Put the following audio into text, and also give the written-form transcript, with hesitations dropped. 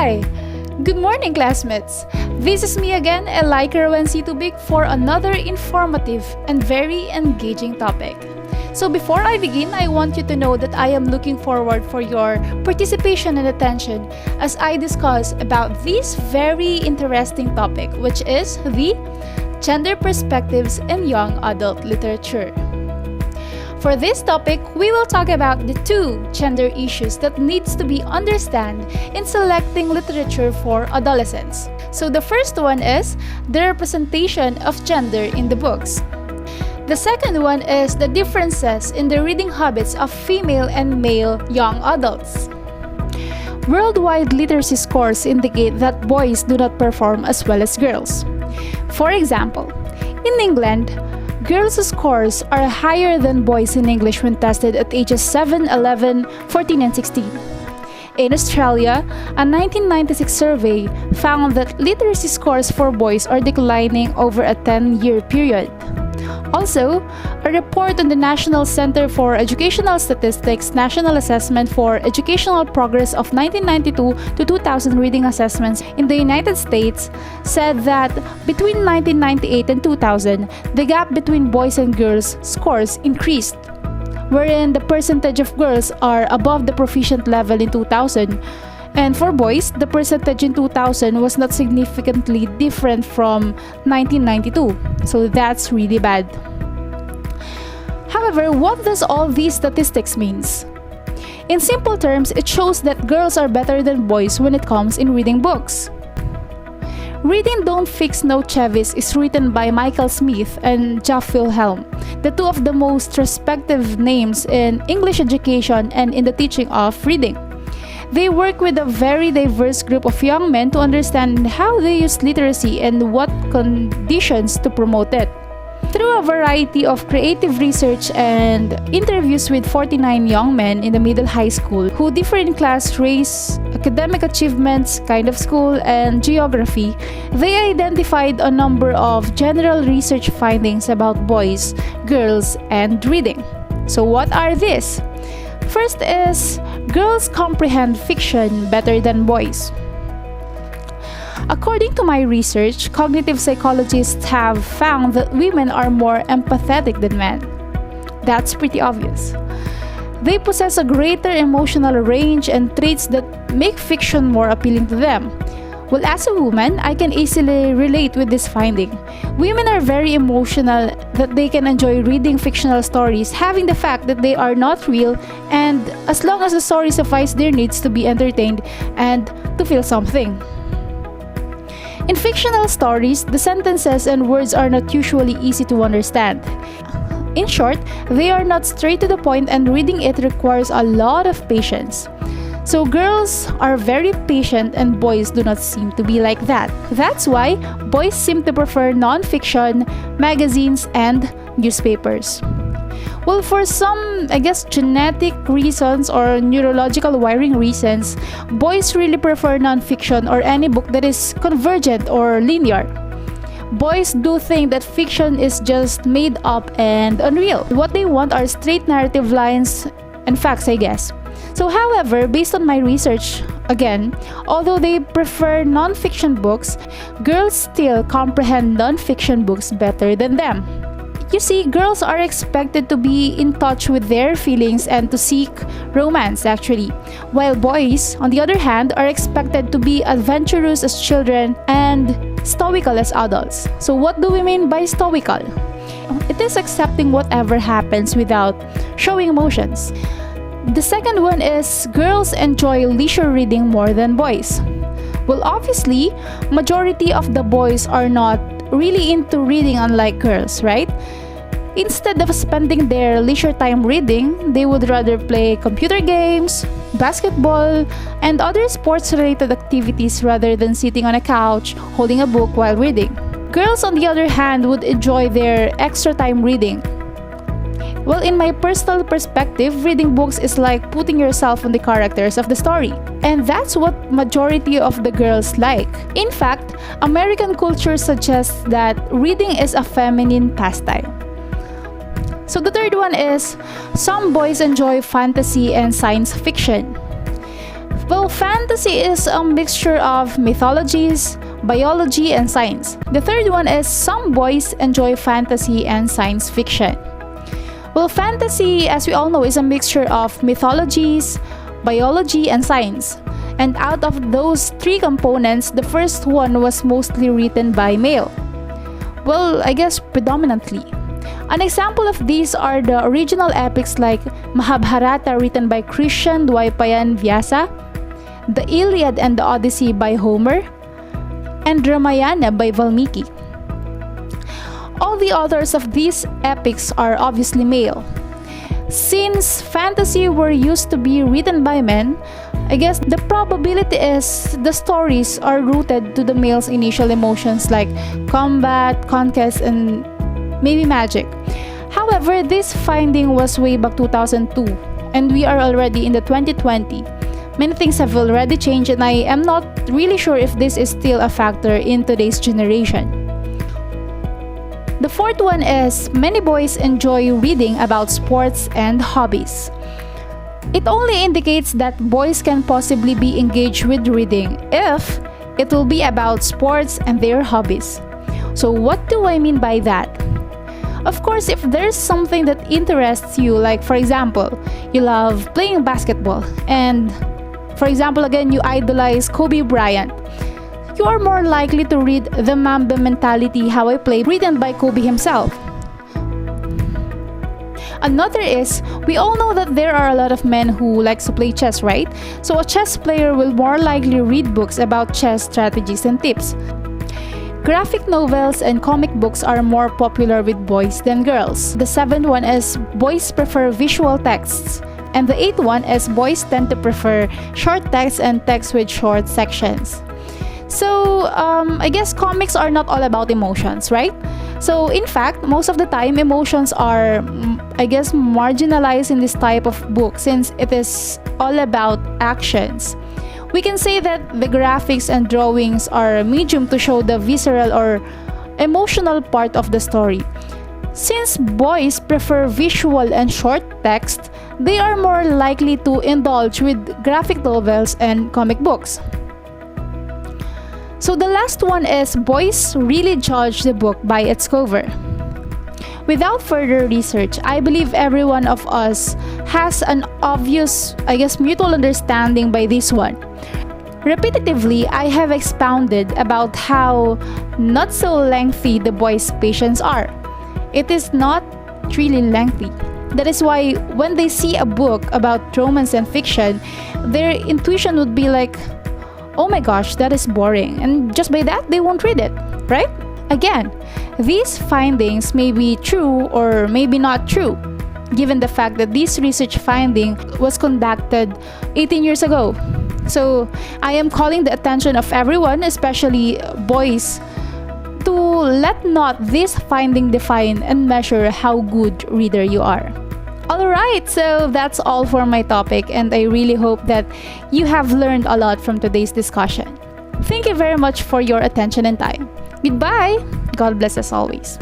Hi! Good morning, classmates! This is me again, Ellycka Rowen Tubig, for another informative and very engaging topic. So before I begin, I want you to know that I am looking forward for your participation and attention as I discuss about this very interesting topic, which is the gender perspectives in young adult literature. For this topic, we will talk about the two gender issues that needs to be understood in selecting literature for adolescents. So the first one is the representation of gender in the books. The second one is the differences in the reading habits of female and male young adults. Worldwide literacy scores indicate that boys do not perform as well as girls. For example, in England, girls' scores are higher than boys in English when tested at ages 7, 11, 14, and 16. In Australia, a 1996 survey found that literacy scores for boys are declining over a 10-year period. Also, a report on the National Center for Educational Statistics National Assessment for Educational Progress of 1992 to 2000 reading assessments in the United States said that between 1998 and 2000, the gap between boys and girls' scores increased, wherein the percentage of girls are above the proficient level in 2000, and for boys, the percentage in 2000 was not significantly different from 1992. So that's really bad. However, what does all these statistics means? In simple terms, it shows that girls are better than boys when it comes in reading books. Reading Don't Fix No Chevis is written by Michael Smith and Jeff Wilhelm, the two of the most respected names in English education and in the teaching of reading. They work with a very diverse group of young men to understand how they use literacy and what conditions to promote it. Through a variety of creative research and interviews with 49 young men in the middle high school who differ in class, race, academic achievements, kind of school, and geography, they identified a number of general research findings about boys, girls, and reading. So what are these? First is, girls comprehend fiction better than boys. According to my research, cognitive psychologists have found that women are more empathetic than men. That's pretty obvious. They possess a greater emotional range and traits that make fiction more appealing to them. Well, as a woman, I can easily relate with this finding. Women are very emotional that they can enjoy reading fictional stories, having the fact that they are not real, and as long as the story suffices their needs to be entertained and to feel something. In fictional stories, the sentences and words are not usually easy to understand. In short, they are not straight to the point, and reading it requires a lot of patience. So girls are very patient and boys do not seem to be like that. That's why boys seem to prefer non-fiction, magazines, and newspapers. Well, for some, genetic reasons or neurological wiring reasons, boys really prefer non-fiction or any book that is convergent or linear. Boys do think that fiction is just made up and unreal. What they want are straight narrative lines and facts, I guess. So, however, based on my research, again, although they prefer non-fiction books, girls still comprehend non-fiction books better than them. You see, girls are expected to be in touch with their feelings and to seek romance, actually, while boys, on the other hand, are expected to be adventurous as children and stoical as adults. So what do we mean by stoical? It is accepting whatever happens without showing emotions. The second one is girls enjoy leisure reading more than boys. Well, obviously, majority of the boys are not really into reading unlike girls, right? Instead of spending their leisure time reading, they would rather play computer games, basketball, and other sports-related activities rather than sitting on a couch holding a book while reading. Girls, on the other hand, would enjoy their extra time reading. Well, in my personal perspective, reading books is like putting yourself on the characters of the story. And that's what majority of the girls like. In fact, American culture suggests that reading is a feminine pastime. So the third one is, some boys enjoy fantasy and science fiction. Well, fantasy is a mixture of mythologies, biology, and science. The third one is some boys enjoy fantasy and science fiction. Well, fantasy, as we all know, is a mixture of mythologies, biology, and science. And out of those three components, the first one was mostly written by male. Well, I guess predominantly. An example of these are the original epics like Mahabharata written by Christian Dwaipayan Vyasa, the Iliad and the Odyssey by Homer, and Ramayana by Valmiki. All the authors of these epics are obviously male. Since fantasy were used to be written by men, I guess the probability is the stories are rooted to the male's initial emotions like combat, conquest, and maybe magic. However, this finding was way back 2002, and we are already in the 2020. Many things have already changed, and I am not really sure if this is still a factor in today's generation. The fourth one is many boys enjoy reading about sports and hobbies. It only indicates that boys can possibly be engaged with reading if it will be about sports and their hobbies. So what do I mean by that? Of course, if there's something that interests you, like for example, you love playing basketball and for example, again, you idolize Kobe Bryant, you are more likely to read The Mamba Mentality How I Play, written by Kobe himself. Another is, we all know that there are a lot of men who likes to play chess, right? So a chess player will more likely read books about chess strategies and tips. Graphic novels and comic books are more popular with boys than girls. The seventh one is boys prefer visual texts. And the eighth one is boys tend to prefer short text and text with short sections. So, I guess comics are not all about emotions, right? So, in fact, most of the time, emotions are, I guess, marginalized in this type of book since it is all about actions. We can say that the graphics and drawings are a medium to show the visceral or emotional part of the story. Since boys prefer visual and short text, they are more likely to indulge with graphic novels and comic books. So the last one is boys really judge the book by its cover. Without further research, I believe every one of us has an obvious, I guess, mutual understanding by this one. Repetitively, I have expounded about how not so lengthy the boys' patience are. It is not really lengthy. That is why when they see a book about romance and fiction, their intuition would be like, oh my gosh, that is boring. And just by that, they won't read it, right? Again, these findings may be true or maybe not true, given the fact that this research finding was conducted 18 years ago. So I am calling the attention of everyone, especially boys, to let not this finding define and measure how good reader you are. Alright, so that's all for my topic, and I really hope that you have learned a lot from today's discussion. Thank you very much for your attention and time. Goodbye! God bless us always.